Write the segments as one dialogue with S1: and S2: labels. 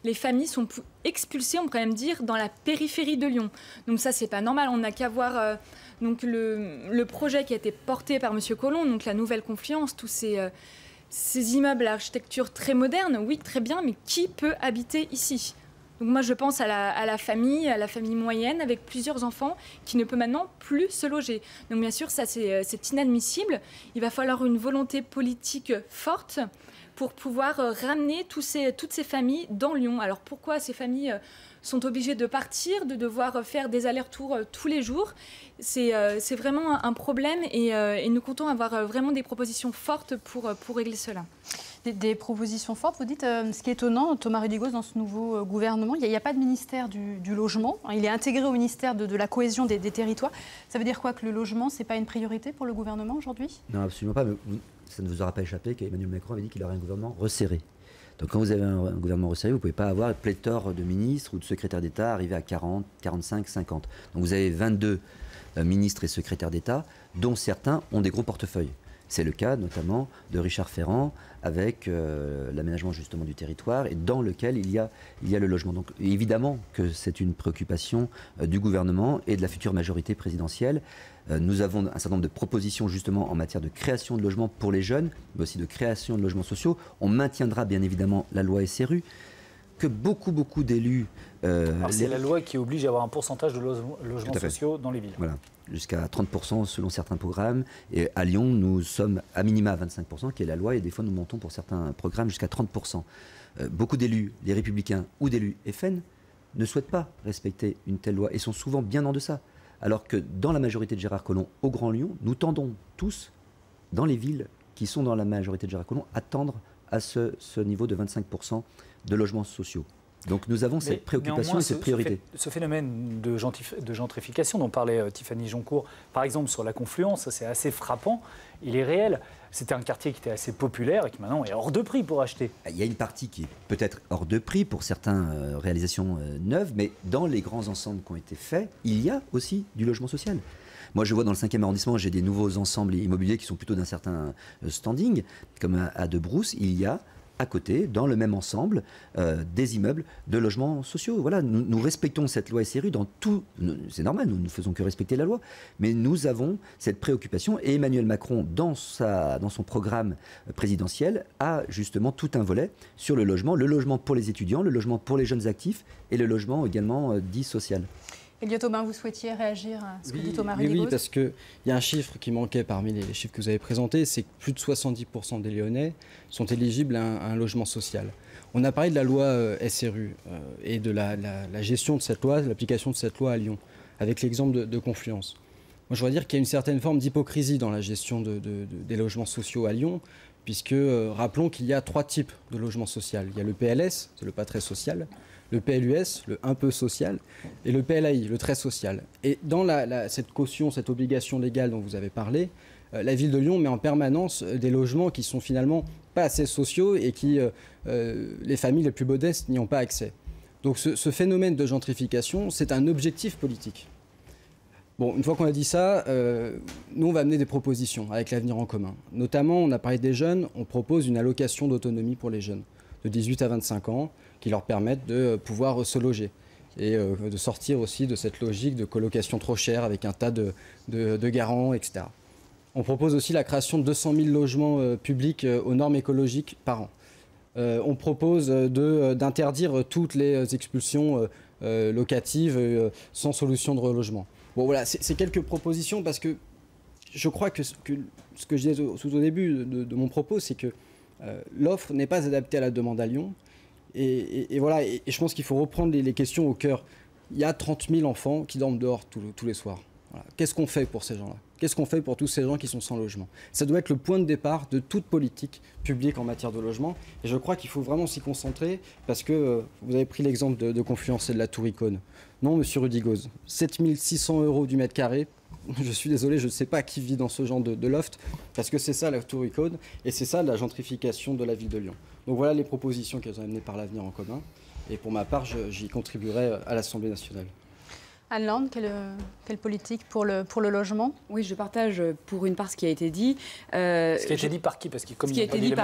S1: les familles sont expulsées, on pourrait même dire, dans la périphérie de Lyon. Donc ça, c'est pas normal. On n'a qu'à voir donc le projet qui a été porté par M. Collomb, donc la Nouvelle Confluence, tous ces immeubles à architecture très moderne. Oui, très bien, mais qui peut habiter ici ? Donc moi, je pense à la famille moyenne avec plusieurs enfants qui ne peut maintenant plus se loger. Donc bien sûr, ça, c'est inadmissible. Il va falloir une volonté politique forte pour pouvoir ramener toutes ces familles dans Lyon. Alors pourquoi ces familles sont obligées de partir, de devoir faire des allers-retours tous les jours ? C'est vraiment un problème et nous comptons avoir vraiment des propositions fortes pour régler cela.
S2: Des propositions fortes, vous dites, ce qui est étonnant, Thomas Rudigoz, dans ce nouveau gouvernement, il n'y a pas de ministère du logement, il est intégré au ministère de la cohésion des territoires. Ça veut dire quoi, que le logement, ce n'est pas une priorité pour le gouvernement aujourd'hui ?
S3: Non, absolument pas, mais ça ne vous aura pas échappé qu'Emmanuel Macron avait dit qu'il aurait un gouvernement resserré. Donc quand vous avez un gouvernement resserré, vous ne pouvez pas avoir pléthore de ministres ou de secrétaires d'État arrivés à 40, 45, 50. Donc vous avez 22 ministres et secrétaires d'État, dont certains ont des gros portefeuilles. C'est le cas notamment de Richard Ferrand avec l'aménagement justement du territoire et dans lequel il y a le logement. Donc évidemment que c'est une préoccupation du gouvernement et de la future majorité présidentielle. Nous avons un certain nombre de propositions justement en matière de création de logements pour les jeunes, mais aussi de création de logements sociaux. On maintiendra bien évidemment la loi SRU que beaucoup d'élus...
S4: c'est la loi qui oblige à avoir un pourcentage de logements sociaux dans les villes.
S3: Voilà, jusqu'à 30% selon certains programmes. Et à Lyon, nous sommes à minima à 25%, qui est la loi, et des fois nous montons pour certains programmes jusqu'à 30%. Beaucoup d'élus, les Républicains ou d'élus FN, ne souhaitent pas respecter une telle loi et sont souvent bien en deçà. Alors que dans la majorité de Gérard Collomb, au Grand Lyon, nous tendons tous, dans les villes qui sont dans la majorité de Gérard Collomb, à tendre à ce niveau de 25% de logements sociaux. Donc nous avons cette préoccupation et cette priorité.
S4: Ce phénomène de gentrification dont parlait Tiffany Joncourt, par exemple sur la Confluence, c'est assez frappant, il est réel. C'était un quartier qui était assez populaire et qui maintenant est hors de prix pour acheter.
S3: Il y a une partie qui est peut-être hors de prix pour certaines réalisations neuves, mais dans les grands ensembles qui ont été faits, il y a aussi du logement social. Moi, je vois dans le 5e arrondissement, j'ai des nouveaux ensembles immobiliers qui sont plutôt d'un certain standing, comme à De Brousse, il y a à côté, dans le même ensemble, des immeubles de logements sociaux. Voilà, nous respectons cette loi SRU dans tout. C'est normal, nous ne faisons que respecter la loi. Mais nous avons cette préoccupation. Et Emmanuel Macron, dans son programme présidentiel, a justement tout un volet sur le logement pour les étudiants, le logement pour les jeunes actifs et le logement également dit social.
S2: Elliot Aubin, vous souhaitiez réagir à ce que dit Thomas Rudigoz ?
S5: Oui, parce qu'il y a un chiffre qui manquait parmi les chiffres que vous avez présentés, c'est que plus de 70% des Lyonnais sont éligibles à un logement social. On a parlé de la loi SRU et de la gestion de cette loi, de l'application de cette loi à Lyon, avec l'exemple de Confluence. Moi, je voudrais dire qu'il y a une certaine forme d'hypocrisie dans la gestion des logements sociaux à Lyon, puisque rappelons qu'il y a 3 types de logements sociaux. Il y a le PLS, c'est le pas très social, le PLUS, le un peu social, et le PLAI, le très social. Et dans cette caution, cette obligation légale dont vous avez parlé, la ville de Lyon met en permanence des logements qui sont finalement pas assez sociaux et qui, les familles les plus modestes n'y ont pas accès. Donc ce phénomène de gentrification, c'est un objectif politique. Bon, une fois qu'on a dit ça, nous on va amener des propositions avec l'Avenir en commun. Notamment, on a parlé des jeunes, on propose une allocation d'autonomie pour les jeunes de 18 à 25 ans qui leur permettent de pouvoir se loger et de sortir aussi de cette logique de colocation trop chère avec un tas de garants, etc. On propose aussi la création de 200 000 logements publics aux normes écologiques par an. On propose d'interdire toutes les expulsions locatives sans solution de relogement. Bon voilà, c'est quelques propositions parce que je crois que ce que je disais au début de mon propos, c'est que l'offre n'est pas adaptée à la demande à Lyon. Et voilà, et je pense qu'il faut reprendre les questions au cœur. Il y a 30 000 enfants qui dorment dehors tous les soirs. Voilà. Qu'est-ce qu'on fait pour ces gens-là ? Qu'est-ce qu'on fait pour tous ces gens qui sont sans logement ? Ça doit être le point de départ de toute politique publique en matière de logement. Et je crois qu'il faut vraiment s'y concentrer parce que vous avez pris l'exemple de Confluence et de la Tour Icône. Non, monsieur Rudigoz, 7 600 € du mètre carré. Je suis désolé, je ne sais pas qui vit dans ce genre de loft, parce que c'est ça la Tour Icône, et c'est ça la gentrification de la ville de Lyon. Donc voilà les propositions qu'elles ont amenées par l'Avenir en commun, et pour ma part, j'y contribuerai à l'Assemblée nationale.
S2: Anne Land, quelle politique pour le logement?
S6: Oui, je partage pour une part ce qui a été dit.
S4: Ce qui a été dit par qui? Parce qu'il
S6: Ce qui a été dit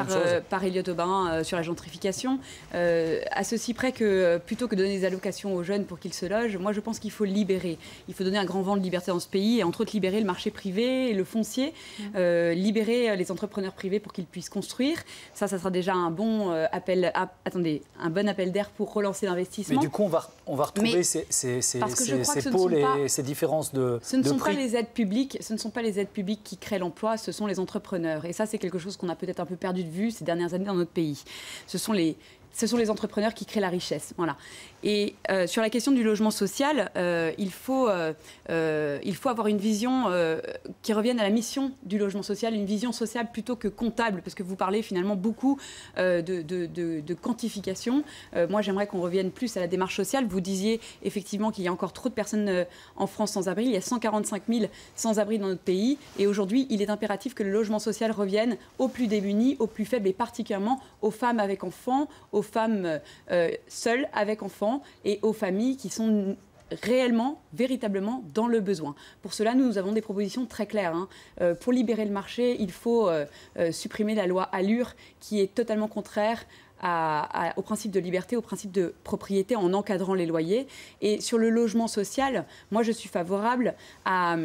S6: par Elliott Aubin sur la gentrification. À ceci près que plutôt que de donner des allocations aux jeunes pour qu'ils se logent, moi je pense qu'il faut libérer. Il faut donner un grand vent de liberté dans ce pays et entre autres libérer le marché privé et le foncier, libérer les entrepreneurs privés pour qu'ils puissent construire. Ça sera déjà un bon un bon appel d'air pour relancer l'investissement.
S4: Mais du coup, on va retrouver ces pôles et ces différences de prix.
S6: Ce ne sont pas les aides publiques qui créent l'emploi, ce sont les entrepreneurs. Et ça, c'est quelque chose qu'on a peut-être un peu perdu de vue ces dernières années dans notre pays. Ce sont les entrepreneurs qui créent la richesse. Voilà. Et sur la question du logement social, il faut avoir une vision qui revienne à la mission du logement social, une vision sociale plutôt que comptable, parce que vous parlez finalement beaucoup de quantification. Moi, j'aimerais qu'on revienne plus à la démarche sociale. Vous disiez effectivement qu'il y a encore trop de personnes en France sans abri. Il y a 145 000 sans-abri dans notre pays. Et aujourd'hui, il est impératif que le logement social revienne aux plus démunis, aux plus faibles et particulièrement aux femmes avec enfants, aux femmes seules avec enfants et aux familles qui sont réellement, véritablement dans le besoin. Pour cela, nous avons des propositions très claires. Pour libérer le marché, il faut supprimer la loi Allure qui est totalement contraire au principe de liberté, au principe de propriété en encadrant les loyers. Et sur le logement social, moi je suis favorable à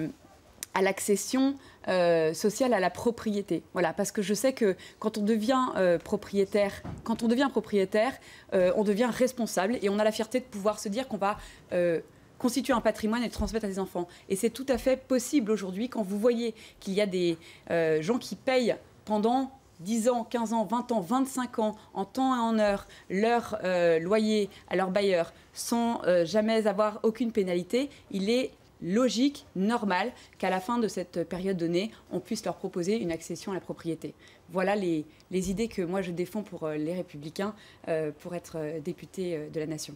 S6: l'accession sociale à la propriété. Voilà, parce que je sais que quand on devient propriétaire, on devient responsable et on a la fierté de pouvoir se dire qu'on va constituer un patrimoine et le transmettre à ses enfants. Et c'est tout à fait possible aujourd'hui quand vous voyez qu'il y a des gens qui payent pendant 10 ans, 15 ans, 20 ans, 25 ans, en temps et en heure, leur loyer à leur bailleur sans jamais avoir aucune pénalité. Il est logique, normal, qu'à la fin de cette période donnée, on puisse leur proposer une accession à la propriété. Voilà les idées que moi je défends pour les Républicains pour être député de la Nation.